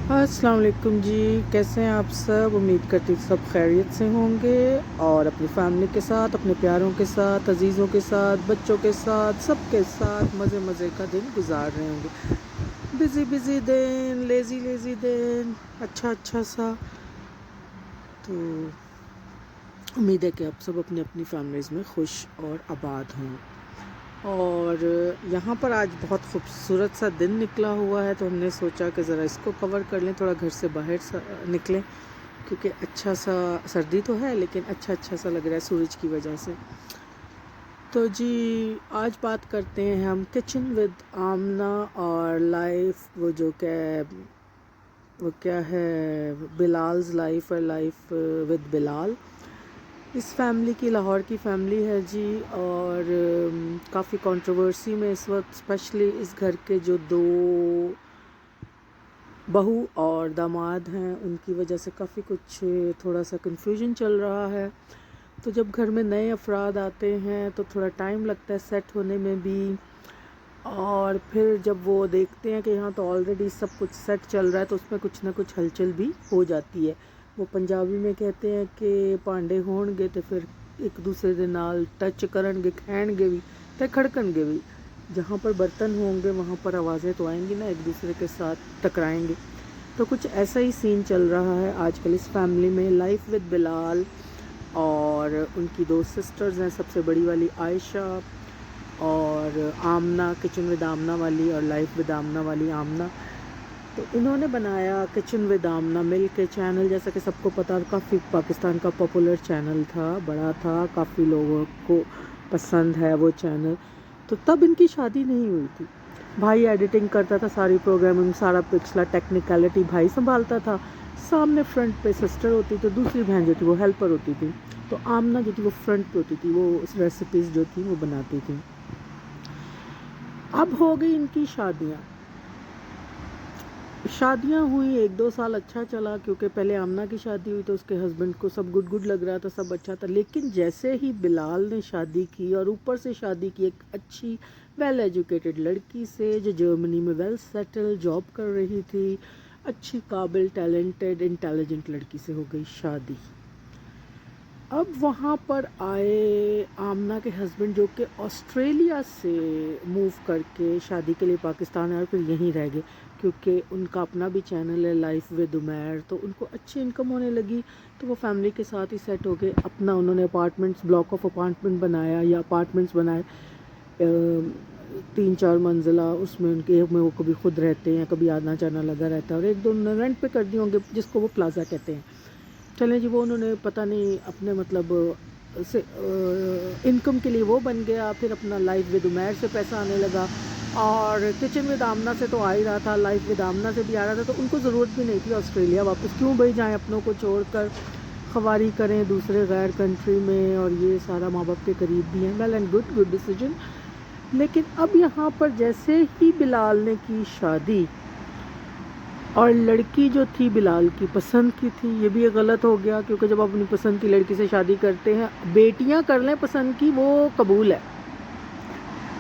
السلام علیکم جی، کیسے ہیں آپ سب؟ امید کرتی ہوں سب خیریت سے ہوں گے اور اپنی فیملی کے ساتھ، اپنے پیاروں کے ساتھ، عزیزوں کے ساتھ، بچوں کے ساتھ، سب کے ساتھ مزے مزے کا دن گزار رہے ہوں گے۔ بزی بزی دن، لیزی لیزی دن، اچھا سا۔ تو امید ہے کہ آپ سب اپنی اپنی فیملیز میں خوش اور آباد ہوں۔ اور یہاں پر آج بہت خوبصورت سا دن نکلا ہوا ہے، تو ہم نے سوچا کہ ذرا اس کو کور کر لیں، تھوڑا گھر سے باہر نکلیں، کیونکہ اچھا سا سردی تو ہے لیکن اچھا سا لگ رہا ہے سورج کی وجہ سے۔ تو جی آج بات کرتے ہیں ہم کچن ود آمنہ اور لائف، وہ کیا ہے، بلالز لائف اور لائف ود بلال۔ اس فیملی کی لاہور کی فیملی ہے جی، اور کافی کنٹروورسی میں اس وقت، اسپیشلی اس گھر کے جو دو بہو اور داماد ہیں ان کی وجہ سے کافی کچھ تھوڑا سا کنفیوژن چل رہا ہے۔ تو جب گھر میں نئے افراد آتے ہیں تو تھوڑا ٹائم لگتا ہے سیٹ ہونے میں بھی، اور پھر جب وہ دیکھتے ہیں کہ یہاں تو آلریڈی سب کچھ سیٹ چل رہا ہے تو اس میں کچھ نہ کچھ ہلچل بھی ہو جاتی ہے۔ وہ پنجابی میں کہتے ہیں کہ پانڈے ہون گے تو پھر ایک دوسرے دے نال ٹچ کرن گے، کھین گے بھی تے کھڑکن گے بھی۔ جہاں پر برتن ہوں گے وہاں پر آوازیں تو آئیں گی نا، ایک دوسرے کے ساتھ ٹکرائیں گے۔ تو کچھ ایسا ہی سین چل رہا ہے آج کل اس فیملی میں۔ لائف ود بلال اور ان کی دو سسٹرز ہیں، سب سے بڑی والی عائشہ اور آمنہ، کچن ود آمنہ والی، اور لائف ود آمنہ والی آمنہ۔ تو انہوں نے بنایا کچن ود آمنہ مل کے چینل، جیسا کہ سب کو پتا، کافی پاکستان کا پاپولر چینل تھا، بڑا تھا، کافی لوگوں کو پسند ہے وہ چینل۔ تو تب ان کی شادی نہیں ہوئی تھی، بھائی ایڈیٹنگ کرتا تھا، ساری پروگرامنگ، سارا پچھلا ٹیکنیکلٹی بھائی سنبھالتا تھا، سامنے فرنٹ پہ سسٹر ہوتی تھی، دوسری بہن جو تھی وہ ہیلپر ہوتی تھی، تو آمنہ جو تھی وہ فرنٹ پہ ہوتی تھی، وہ ریسیپیز جو تھی وہ بناتی تھی۔ اب ہو گئی ان کی شادیاں ہوئی، 1-2 سال اچھا چلا، کیونکہ پہلے آمنہ کی شادی ہوئی تو اس کے ہسبینڈ کو سب گڈ لگ رہا تھا، سب اچھا تھا، لیکن جیسے ہی بلال نے شادی کی، اور اوپر سے شادی کی ایک اچھی ویل ایجوکیٹڈ لڑکی سے جو جرمنی میں ویل سیٹل جاب کر رہی تھی، اچھی قابل ٹیلنٹڈ انٹیلیجنٹ لڑکی سے ہو گئی شادی۔ اب وہاں پر آئے آمنہ کے ہسبینڈ، جو کہ آسٹریلیا سے موو کر کے شادی کے لیے پاکستان آئے اور پھر یہیں رہ گئے، کیونکہ ان کا اپنا بھی چینل ہے لائف ود عمیر، تو ان کو اچھی انکم ہونے لگی، تو وہ فیملی کے ساتھ ہی سیٹ ہو گئے۔ اپنا انہوں نے اپارٹمنٹس، بلاک آف اپارٹمنٹ بنایا، یا اپارٹمنٹس بنائے 3-4 منزلہ، اس میں ان کے ایک میں وہ کبھی خود رہتے ہیں، کبھی آنا جانا لگا رہتا ہے، اور ایک دو انہوں نے رینٹ پہ کر دی ہوں گے، جس کو وہ پلازا کہتے ہیں۔ چلیں جی، وہ انہوں نے پتہ نہیں اپنے مطلب سے انکم کے لیے وہ بن گیا، پھر اپنا لائف ود عمیر سے پیسہ آنے لگا، اور کچن ود آمنہ سے تو آ ہی رہا تھا، لائف ود آمنہ سے بھی آ رہا تھا، تو ان کو ضرورت بھی نہیں تھی آسٹریلیا واپس، کیوں بھائی جائیں اپنوں کو چھوڑ کر خواری کریں دوسرے غیر کنٹری میں، اور یہ سارا ماں باپ کے قریب بھی ہیں، ویل اینڈ گڈ ڈیسیجن۔ لیکن اب یہاں پر جیسے ہی بلال نے کی شادی، اور لڑکی جو تھی بلال کی پسند کی تھی، یہ بھی غلط ہو گیا، کیونکہ جب آپ اپنی پسند کی لڑکی سے شادی کرتے ہیں، بیٹیاں کر لیں پسند کی وہ قبول ہے،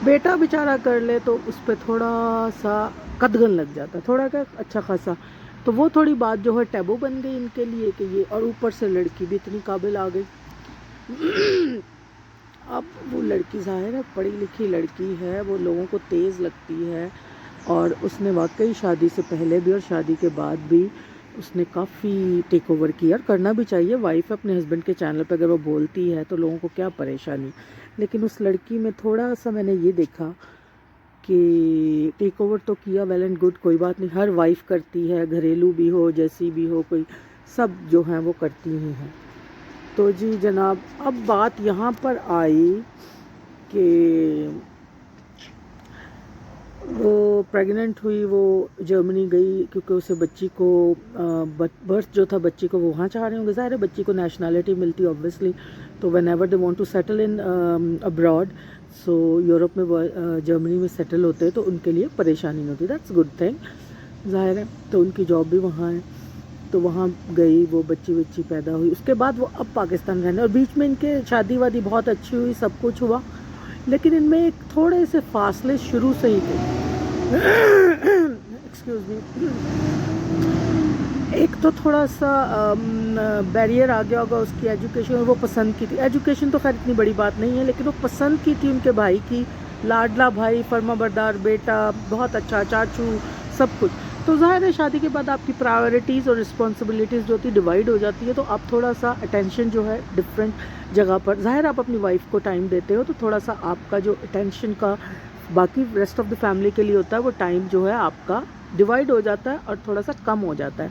بیٹا بیچارہ کر لے تو اس پہ تھوڑا سا قدغن لگ جاتا ہے، تھوڑا کیا اچھا خاصا، تو وہ تھوڑی بات جو ہے ٹیبو بن گئی ان کے لیے کہ یہ، اور اوپر سے لڑکی بھی اتنی قابل آ گئی۔ اب وہ لڑکی ظاہر ہے پڑھی لکھی لڑکی ہے، وہ لوگوں کو تیز لگتی ہے، اور اس نے واقعی شادی سے پہلے بھی اور شادی کے بعد بھی اس نے کافی ٹیک اوور کیا، اور کرنا بھی چاہیے، وائف اپنے ہسبینڈ کے چینل پہ اگر وہ بولتی ہے تو لوگوں کو کیا پریشانی۔ لیکن اس لڑکی میں تھوڑا سا میں نے یہ دیکھا کہ ٹیک اوور تو کیا، ویل اینڈ گڈ، کوئی بات نہیں، ہر وائف کرتی ہے، گھریلو بھی ہو جیسی بھی ہو، کوئی سب جو ہیں وہ کرتی ہی ہیں۔ تو جی جناب، اب بات یہاں پر آئی کہ وہ پریگننٹ ہوئی، وہ جرمنی گئی، کیونکہ اسے بچی کو برتھ جو تھا بچی کو وہ وہاں چاہ رہے ہوں گے، ظاہر ہے بچی کو نیشنلٹی ملتی اوبویسلی، تو whenever they want to settle in abroad, so Europe میں جرمنی میں سیٹل ہوتے ہیں تو ان کے لیے پریشانی نہیں ہوتی، دیٹس گڈ تھنگ، ظاہر ہے، تو ان کی جاب بھی وہاں ہے، تو وہاں گئی، وہ بچی پیدا ہوئی، اس کے بعد وہ اب پاکستان رہنے، اور بیچ میں ان کے شادی وادی بہت اچھی ہوئی، سب کچھ ہوا، لیکن ان میں ایک تھوڑے سے فاصلے شروع سے ہی تھے۔ ایکسکیوز می، ایک تو تھوڑا سا بیریئر آ گیا ہوگا اس کی ایجوکیشن، وہ پسند کی تھی ایجوکیشن، تو خیر اتنی بڑی بات نہیں ہے، لیکن وہ پسند کی تھی ان کے بھائی کی، لاڈلا بھائی، فرما بردار بیٹا، بہت اچھا چاچو، سب کچھ. تو ظاہر ہے شادی کے بعد آپ کی پرائیورٹیز اور رسپانسبلٹیز جو ہوتی ہے ڈیوائڈ ہو جاتی ہے، تو آپ تھوڑا سا اٹینشن جو ہے ڈفرینٹ جگہ پر، ظاہر آپ اپنی وائف کو ٹائم دیتے ہو تو تھوڑا سا آپ کا جو اٹینشن کا باقی ریسٹ آف دا فیملی کے لیے ہوتا ہے وہ ٹائم جو ہے آپ کا ڈیوائڈ ہو جاتا ہے اور تھوڑا سا کم ہو جاتا ہے.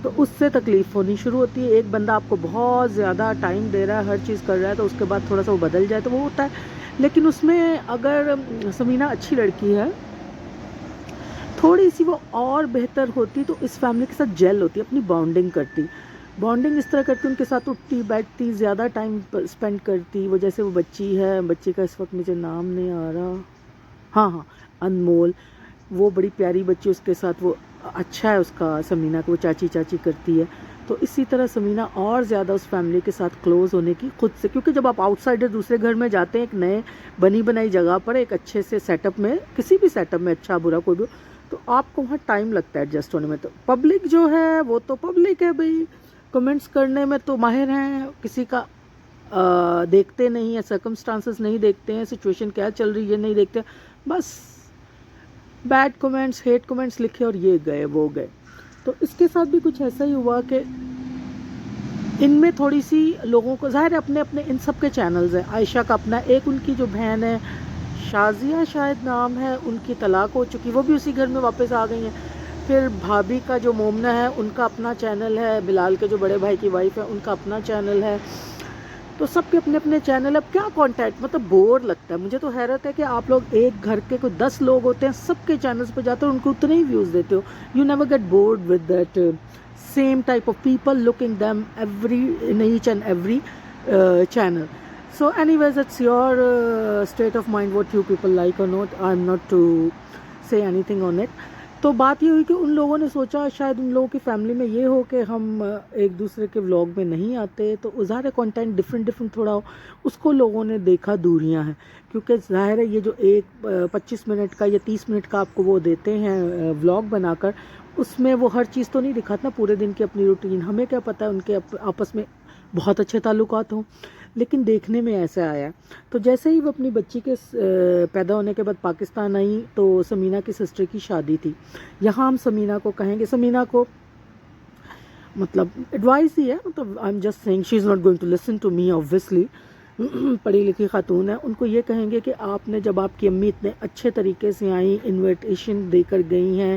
تو اس سے تکلیف ہونی شروع ہوتی ہے. ایک بندہ آپ کو بہت زیادہ ٹائم دے رہا ہے، ہر چیز کر رہا ہے، تو اس کے بعد تھوڑا سا وہ بدل جائے تو وہ ہوتا ہے. لیکن اس میں اگر سمینہ اچھی لڑکی ہے، تھوڑی سی وہ اور بہتر ہوتی تو اس فیملی کے ساتھ جیل ہوتی، اپنی بانڈنگ کرتی. بانڈنگ اس طرح کرتی، ان کے ساتھ اٹھتی بیٹھتی، زیادہ ٹائم اسپینڈ کرتی. وہ جیسے وہ بچی ہے، بچی کا اس وقت مجھے نام نہیں آ رہا، ہاں انمول، وہ بڑی پیاری بچی، اس کے ساتھ وہ اچھا ہے اس کا سمینہ کو، وہ چاچی چاچی کرتی ہے. تو اسی طرح سمینہ اور زیادہ اس فیملی کے ساتھ کلوز ہونے کی خود سے، کیونکہ جب آپ آؤٹ سائڈر دوسرے گھر میں جاتے ہیں، ایک نئے بنی بنائی جگہ پر، ایک اچھے سے سیٹ اپ میں، کسی بھی سیٹ اپ میں، اچھا برا کوئی بھی، تو آپ کو وہاں ٹائم لگتا ہے ایڈجسٹ ہونے میں. تو پبلک جو ہے وہ تو پبلک ہے بھائی، کمنٹس کرنے میں تو ماہر ہیں، کسی کا دیکھتے نہیں ہیں، سرکمسٹانسز نہیں دیکھتے ہیں، سچویشن کیا چل رہی ہے نہیں دیکھتے، بس بیڈ کومنٹس، ہیٹ کومنٹس لکھے اور یہ گئے وہ گئے. تو اس کے ساتھ بھی کچھ ایسا ہی ہوا کہ ان میں تھوڑی سی لوگوں کو، ظاہر ہے اپنے اپنے ان سب کے چینلز ہیں. عائشہ کا اپنا، ایک ان کی جو بہن ہے شازیہ شاید نام ہے، ان کی طلاق ہو چکی، وہ بھی اسی گھر میں واپس آ گئی ہیں. پھر بھابھی کا جو مومنہ ہے ان کا اپنا چینل ہے، بلال کے جو بڑے بھائی کی وائف ہے ان کا اپنا چینل ہے. تو سب کے اپنے اپنے چینل. اب کیا کانٹیکٹ، مطلب بور لگتا ہے مجھے. تو حیرت ہے کہ آپ لوگ ایک گھر کے کوئی 10 لوگ ہوتے ہیں، سب کے چینلز پہ جاتے ہو، ان کو اتنے ہی ویوز دیتے ہو. You never get bored with that same type of people looking them in each and every channel. So anyways, it's your state of mind what you people like or not. I'm not to say anything on it. تو بات یہ ہوئی کہ ان لوگوں نے سوچا شاید ان لوگوں کی فیملی میں یہ ہو کہ ہم ایک دوسرے کے ولاگ میں نہیں آتے، تو ظاہر ہے کانٹینٹ ڈفرینٹ تھوڑا ہو، اس کو لوگوں نے دیکھا دوریاں ہیں. کیونکہ ظاہر ہے یہ جو ایک 25 منٹ کا یا 30 منٹ کا آپ کو وہ دیتے ہیں ولاگ بنا کر، اس میں وہ ہر چیز تو نہیں دکھاتا پورے دن کی اپنی روٹین. ہمیں کیا پتہ ہے ان کے آپس میں بہت اچھے تعلقات ہوں، لیکن دیکھنے میں ایسا آیا. تو جیسے ہی وہ اپنی بچی کے پیدا ہونے کے بعد پاکستان آئی تو سمینہ کی سسٹر کی شادی تھی. یہاں ہم سمینہ کو کہیں گے، سمینہ کو مطلب ایڈوائز ہی ہے، مطلب I'm just seeing she is not going to listen to me obviously, پڑھی لکھی خاتون ہے. ان کو یہ کہیں گے کہ آپ نے، جب آپ کی امی اتنے اچھے طریقے سے آئیں، انویٹیشن دے کر گئی ہیں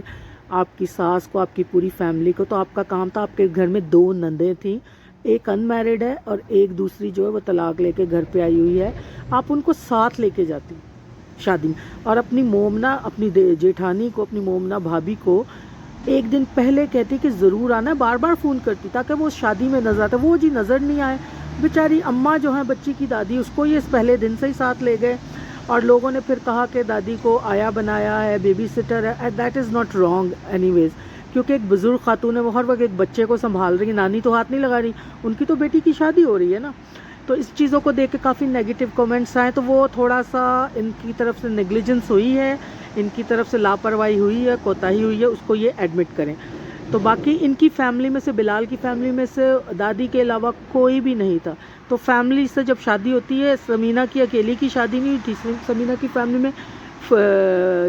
آپ کی ساس کو، آپ کی پوری فیملی کو، تو آپ کا کام تھا، آپ کے گھر میں 2 نندیں تھیں، ایک ان میرڈ ہے اور ایک دوسری جو ہے وہ طلاق لے کے گھر پہ آئی ہوئی ہے. آپ ان کو ساتھ لے کے جاتی شادی میں، اور اپنی مومنہ، اپنی جیٹھانی کو، اپنی مومنہ بھابھی کو ایک دن پہلے کہتی کہ ضرور آنا ہے، بار بار فون کرتی تاکہ وہ شادی میں نظر آتا. وہ جی نظر نہیں آئے. بیچاری اماں جو ہیں بچی کی دادی، اس کو یہ اس پہلے دن سے ہی ساتھ لے گئے، اور لوگوں نے پھر کہا کہ دادی کو آیا بنایا ہے، بیبی سٹر ہے. That is not wrong anyways, کیونکہ ایک بزرگ خاتون ہے، وہ ہر وقت ایک بچے کو سنبھال رہی ہے، نانی تو ہاتھ نہیں لگا رہی، ان کی تو بیٹی کی شادی ہو رہی ہے نا. تو اس چیزوں کو دیکھ کے کافی نیگیٹو کامنٹس آئے، تو وہ تھوڑا سا ان کی طرف سے نیگلیجنس ہوئی ہے، ان کی طرف سے لاپرواہی ہوئی ہے، کوتاہی ہوئی ہے، اس کو یہ ایڈمٹ کریں. تو باقی ان کی فیملی میں سے، بلال کی فیملی میں سے دادی کے علاوہ کوئی بھی نہیں تھا. تو فیملی سے جب شادی ہوتی ہے، سمینہ کی اکیلی کی شادی نہیں ہوئی تھی، سمینہ کی فیملی میں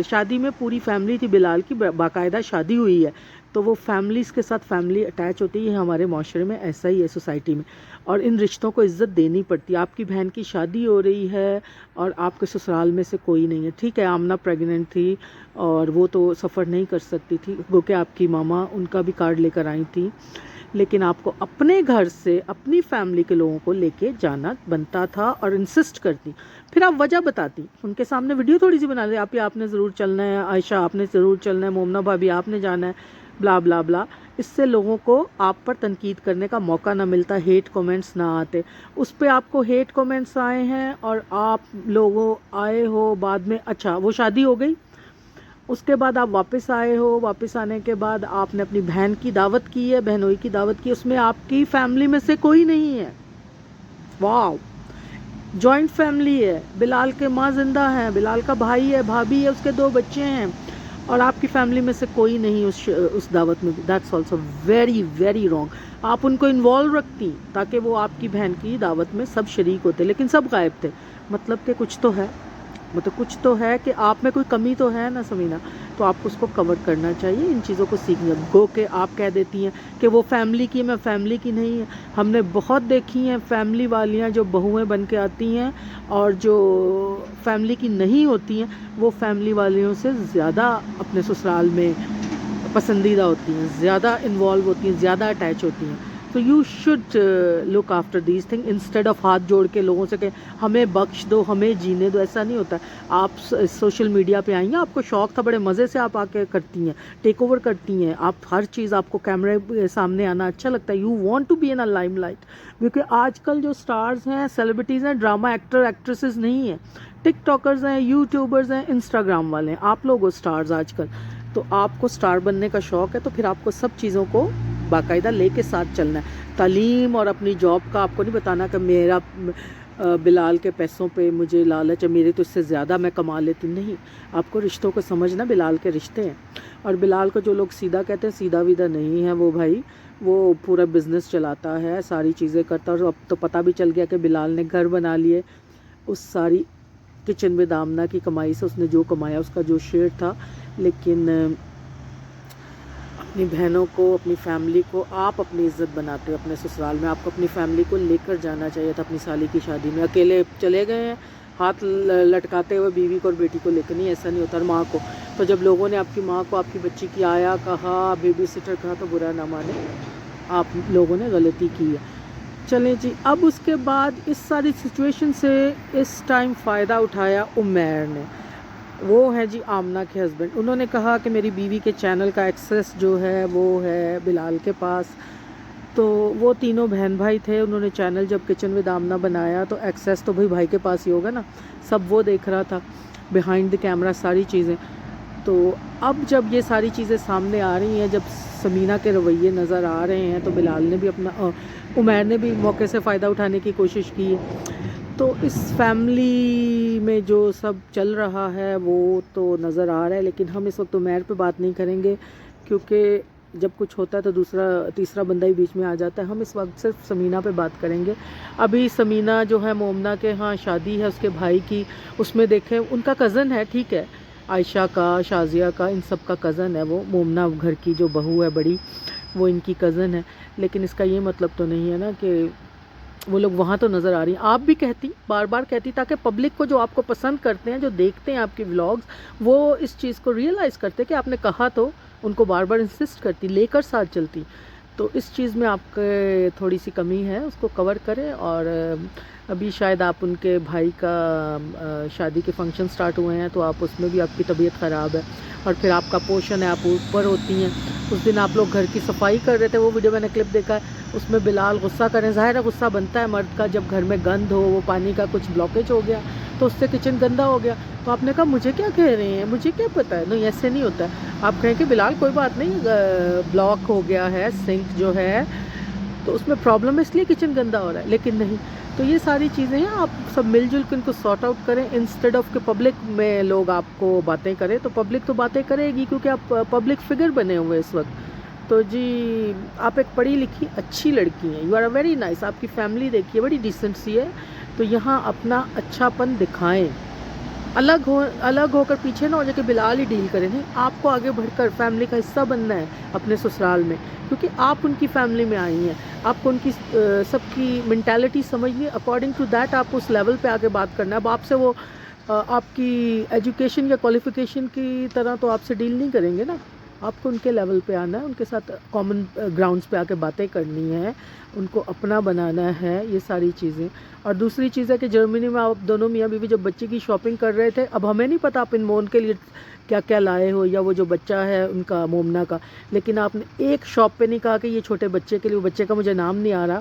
شادی میں پوری فیملی تھی، بلال کی باقاعدہ شادی ہوئی ہے. تو وہ فیملیز کے ساتھ فیملی اٹیچ ہوتی ہے، ہمارے معاشرے میں ایسا ہی ہے، سوسائٹی میں، اور ان رشتوں کو عزت دینی پڑتی ہے. آپ کی بہن کی شادی ہو رہی ہے اور آپ کے سسرال میں سے کوئی نہیں ہے. ٹھیک ہے آمنہ پریگننٹ تھی اور وہ تو سفر نہیں کر سکتی تھی، گو کہ آپ کی ماما ان کا بھی کارڈ لے کر آئی تھی، لیکن آپ کو اپنے گھر سے اپنی فیملی کے لوگوں کو لے کے جانا بنتا تھا اور انسسٹ کرتی. پھر آپ وجہ بتاتی، ان کے سامنے ویڈیو تھوڑی سی بنا لے، آپ نے ضرور چلنا ہے، عائشہ آپ نے ضرور چلنا ہے، مومنہ بھابھی آپ نے جانا ہے، بلا بلا بلا. اس سے لوگوں کو آپ پر تنقید کرنے کا موقع نہ ملتا، ہیٹ کومنٹس نہ آتے. اس پہ آپ کو ہیٹ کومنٹس آئے ہیں اور آپ لوگوں آئے ہو بعد میں. اچھا وہ شادی ہو گئی، اس کے بعد آپ واپس آئے ہو، واپس آنے کے بعد آپ نے اپنی بہن کی دعوت کی ہے، بہنوئی کی دعوت کی، اس میں آپ کی فیملی میں سے کوئی نہیں ہے. واو، جوائنٹ فیملی ہے. بلال کے ماں زندہ ہیں، بلال کا بھائی ہے، بھابھی ہے، اس کے 2 بچے ہیں، اور آپ کی فیملی میں سے کوئی نہیں اس دعوت میں بھی. That's also very very wrong. آپ ان کو انوالو رکھتی تاکہ وہ آپ کی بہن کی دعوت میں سب شریک ہوتے، لیکن سب غائب تھے. مطلب کہ کچھ تو ہے کہ آپ میں کوئی کمی تو ہے نا سمینا. تو آپ کو اس کو کور کرنا چاہیے، ان چیزوں کو سیکھنا. گو کہ آپ کہہ دیتی ہیں کہ وہ فیملی کی ہے، میں فیملی کی نہیں ہے. ہم نے بہت دیکھی ہیں فیملی والیاں جو بہویں بن کے آتی ہیں اور جو فیملی کی نہیں ہوتی ہیں، وہ فیملی والیوں سے زیادہ اپنے سسرال میں پسندیدہ ہوتی ہیں، زیادہ انوالو ہوتی ہیں، زیادہ اٹیچ ہوتی ہیں. تو you should look after these thing instead of ہاتھ جوڑ کے لوگوں سے کہ ہمیں بخش دو، ہمیں جینے دو. ایسا نہیں ہوتا. آپ سوشل میڈیا پہ آئی ہیں، آپ کو شوق تھا، بڑے مزے سے آپ آ کے کرتی ہیں، ٹیک اوور کرتی ہیں آپ. ہر چیز آپ کو کیمرے سامنے آنا اچھا لگتا ہے. You want to be in limelight. کیونکہ آج کل جو سٹارز ہیں، سیلیبریٹیز ہیں، ڈرامہ ایکٹر ایکٹریسز نہیں ہیں، ٹک ٹاکرز ہیں، یوٹیوبرز ہیں، انسٹاگرام والے ہیں. آپ لوگ ہو سٹارز آج کل. تو آپ کو سٹار بننے کا شوق ہے تو پھر آپ کو سب چیزوں کو باقاعدہ لے کے ساتھ چلنا ہے. تعلیم اور اپنی جاب کا آپ کو نہیں بتانا کہ میرا بلال کے پیسوں پہ مجھے لالچ ہے، میرے تو اس سے زیادہ میں کما لیتی. نہیں، آپ کو رشتوں کو سمجھنا. بلال کے رشتے ہیں، اور بلال کو جو لوگ سیدھا کہتے ہیں، سیدھا ویدھا نہیں ہے وہ بھائی. وہ پورا بزنس چلاتا ہے، ساری چیزیں کرتا ہے. اور اب تو پتہ بھی چل گیا کہ بلال نے گھر بنا لیے. اس ساری کچن ود آمنہ کی کمائی سے اس نے جو کمایا اس کا جو شیئر تھا. لیکن اپنی بہنوں کو، اپنی فیملی کو آپ اپنی عزت بناتے ہو اپنے سسرال میں. آپ کو اپنی فیملی کو لے کر جانا چاہیے تھا اپنی سالی کی شادی میں. اکیلے چلے گئے ہیں ہاتھ لٹکاتے ہوئے بیوی کو اور بیٹی کو لے کر. نہیں، ایسا نہیں ہوتا. اور ماں کو تو جب لوگوں نے آپ کی ماں کو آپ کی بچی کی آیا کہا، بیبی سٹر کہا، تو برا نہ مانے، آپ لوگوں نے غلطی کی ہے. چلیں جی. اب اس کے بعد اس ساری سچویشن سے اس ٹائم فائدہ اٹھایا عمیر نے. وہ ہیں جی آمنہ کے ہسبینڈ. انہوں نے کہا کہ میری بیوی کے چینل کا ایکسیس جو ہے وہ ہے بلال کے پاس. تو وہ تینوں بہن بھائی تھے. انہوں نے چینل جب کچن ود آمنہ بنایا تو ایکسیس تو بھائی کے پاس ہی ہوگا نا. سب وہ دیکھ رہا تھا بیہائنڈ دی کیمرہ ساری چیزیں. تو اب جب یہ ساری چیزیں سامنے آ رہی ہیں، جب سمینہ کے رویے نظر آ رہے ہیں، تو بلال نے بھی عمیر نے بھی موقع سے فائدہ اٹھانے کی کوشش کی ہے. تو اس فیملی میں جو سب چل رہا ہے وہ تو نظر آ رہا ہے. لیکن ہم اس وقت عمیر پہ بات نہیں کریں گے، کیونکہ جب کچھ ہوتا ہے تو تیسرا بندہ ہی بیچ میں آ جاتا ہے. ہم اس وقت صرف سمینہ پہ بات کریں گے. ابھی سمینہ جو ہے مومنہ کے ہاں شادی ہے اس کے بھائی کی. اس میں دیکھیں ان کا کزن ہے، ٹھیک ہے، عائشہ کا، شازیہ کا، ان سب کا کزن ہے. وہ مومنہ گھر کی جو بہو ہے بڑی، وہ ان کی کزن ہے. لیکن اس کا یہ مطلب تو نہیں ہے نا کہ وہ لوگ وہاں تو نظر آ رہی ہیں. آپ بھی کہتی، بار بار کہتی، تاکہ پبلک کو جو آپ کو پسند کرتے ہیں، جو دیکھتے ہیں آپ کی ولاگز، وہ اس چیز کو ریئلائز کرتے کہ آپ نے کہا. تو ان کو بار بار انسسٹ کرتی، لے کر ساتھ چلتی. تو اس چیز میں آپ کے تھوڑی سی کمی ہے، اس کو کور کریں. اور ابھی شاید آپ ان کے بھائی کا شادی کے فنکشن سٹارٹ ہوئے ہیں، تو آپ اس میں بھی آپ کی طبیعت خراب ہے. اور پھر آپ کا پوشن ہے، آپ اوپر ہوتی ہیں. اس دن آپ لوگ گھر کی صفائی کر رہے تھے، وہ ویڈیو میں نے کلپ دیکھا ہے. اس میں بلال غصہ کریں، ظاہر ہے غصہ بنتا ہے مرد کا جب گھر میں گند ہو، وہ پانی کا کچھ بلاکیج ہو گیا تو اس سے کچن گندا ہو گیا. تو آپ نے کہا مجھے کیا کہہ رہے ہیں، مجھے کیا پتہ ہے. نہیں، ایسے نہیں ہوتا ہے. آپ کہیں کہ بلال کوئی بات نہیں، بلاک ہو گیا ہے سنک جو ہے، تو اس میں پرابلم ہے، اس لیے کچن گندا ہو رہا ہے. لیکن نہیں. تو یہ ساری چیزیں ہیں، آپ سب مل جل کے ان کو سارٹ آؤٹ کریں، انسٹیڈ آف کہ پبلک میں لوگ آپ کو باتیں کریں. تو پبلک تو باتیں کرے گی کیونکہ آپ پبلک فگر بنے ہوئے اس وقت. تو جی آپ ایک پڑھی لکھی اچھی لڑکی ہیں، you are a very nice. آپ کی فیملی دیکھیے بڑی ڈیسنٹ سی ہے. تو یہاں اپنا اچھا پن دکھائیں، الگ ہو کر پیچھے نہ ہو جائے کہ بلال ہی ڈیل کریں. نہیں، آپ کو آگے بڑھ کر فیملی کا حصہ بننا ہے اپنے سسرال میں، کیونکہ آپ ان کی فیملی میں آئی ہیں. آپ کو ان کی سب کی مینٹالٹی سمجھنی، اکارڈنگ ٹو دیٹ آپ اس لیول پہ آگے بات کرنا ہے. اب آپ سے وہ آپ کی ایجوکیشن یا کوالیفیکیشن کی طرح تو آپ سے ڈیل نہیں کریں گے نا. آپ کو ان کے لیول پہ آنا ہے، ان کے ساتھ کامن گراؤنڈز پہ آ کے باتیں کرنی ہیں، ان کو اپنا بنانا ہے. یہ ساری چیزیں. اور دوسری چیز ہے کہ جرمنی میں آپ دونوں میاں بیوی جب بچے کی شاپنگ کر رہے تھے، اب ہمیں نہیں پتا آپ انمول کے لیے کیا کیا لائے ہو، یا وہ جو بچہ ہے ان کا مومنہ کا. لیکن آپ نے ایک شاپ پہ نہیں کہا کہ یہ چھوٹے بچے کے لیے، وہ بچے کا مجھے نام نہیں آ رہا،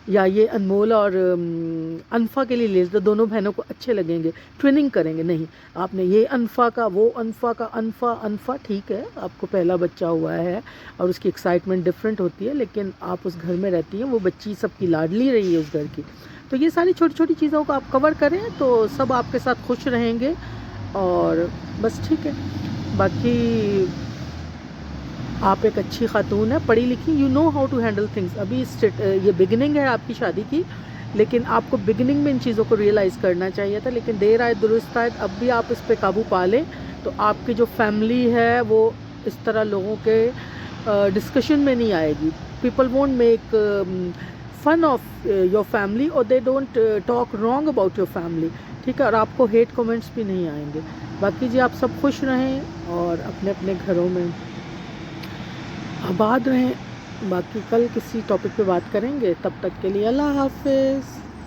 یا یہ انمول اور انفا کے لیے لے تو دونوں بہنوں کو اچھے لگیں گے، ٹویننگ کریں گے. نہیں، آپ نے یہ انفا کا، وہ انفا کا، انفا ٹھیک ہے، آپ کو پہلا بچہ ہوا ہے اور اس کی ایکسائٹمنٹ ڈفرینٹ ہوتی ہے. لیکن آپ اس گھر میں رہتی ہیں، وہ بچی سب کی لاڈلی رہی ہے اس گھر کی. تو یہ ساری چھوٹی چھوٹی چیزوں کو آپ کور کریں تو سب آپ کے ساتھ خوش رہیں گے. اور بس ٹھیک ہے. باقی آپ ایک اچھی خاتون ہے، پڑھی لکھی، you know how to handle things. ابھی یہ بگننگ ہے آپ کی شادی کی، لیکن آپ کو بگننگ میں ان چیزوں کو ریئلائز کرنا چاہیے تھا، لیکن دیر آئے درست آئے. اب بھی آپ اس پہ قابو پا لیں تو آپ کی جو فیملی ہے وہ اس طرح لوگوں کے ڈسکشن میں نہیں آئے گی. People won't make fun of your family اور they don't talk wrong about your family. ٹھیک ہے، اور آپ کو ہیٹ کمنٹس بھی نہیں آئیں گے. باقی جی آپ سب خوش رہیں اور اپنے اپنے گھروں میں آباد رہیں. باقی کل کسی ٹاپک پہ بات کریں گے، تب تک کے لیے اللہ حافظ.